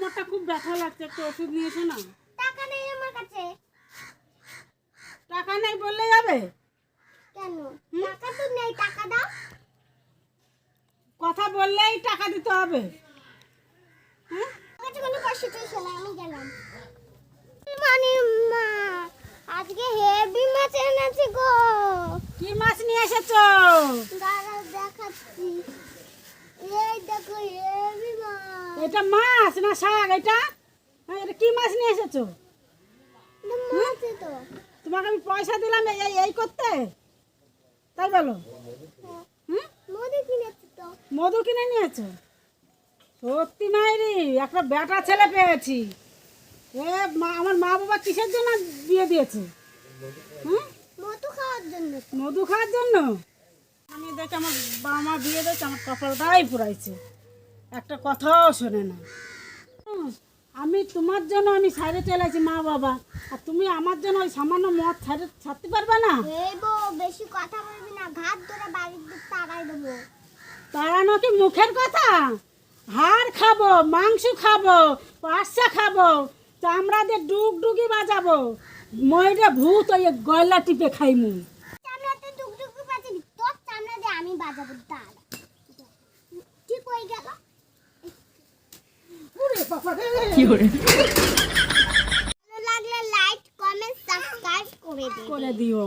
কোমরটা খুব ব্যথা লাগছে, একটু ওষুধ নিয়ে এসো না। টাকা নেই আমার কাছে। টাকা নেই বললে যাবে? কেন? টাকা তো নেই, টাকা দাও। কথা বললেই টাকা দিতে হবে। হ্যাঁ, আমার কাছে কোনো পয়সা টয়সা নাই, আমি গেলাম। মানে মা, আজকে হেভি মাছ এনেছি গো। কি মাছ নিয়ে এসেছো? দাঁড়াও দেখাচ্ছি। এই দেখো হেভি মাছ। এটা মাছ না শাক? এটা এটা কি মাছ নিয়ে এসেছো? এটা মাছ তো। তোমাকে আমি পয়সা দিলাম এই এই করতে, তাই বলো? হুম, মধু কিনেছি তো। মধু কিনে নিয়েছো? সত্যি মাইরি, একটা বেটা ছেলে পেয়েছি। আমার মা বাবা কিসের জন্য বিয়ে দিয়েছে? হুম, মধু খাওয়ার জন্য। মধু খাওয়ার জন্য? আমি দেখে আমার বাবা মা বিয়ে দিয়েছে, আমার কপালটাই পুরাইছে, একটা কথাও শোনে না। আমি তোমার জন্য আমি সাইডে চলে আসি মা বাবা, আর তুমি আমার জন্য ওই সামান্য মদ ছাড়তে পারবে না? এই বউ, বেশি কথা বলবি না, ঘাট ধরে বাড়ির দিক তাড়াই দেবো। তাড়ানো কি মুখের কথা? হাড় খাবো, মাংস খাবো, পার্সা খাবো, চামড়া দিয়ে ডুগডুগি বাজাবো, ময়ূরে ভূত ওই গয়লা টিপে খাইমু। চামড়াতে টুকটুকি বাজাবি, তোর চামড়া দিয়ে আমি বাজাবো। দাঁড়া, ঠিক হয়ে গেল। ভালো লাগলে লাইক, কমেন্ট, সাবস্ক্রাইব করে দিও। করে দিও।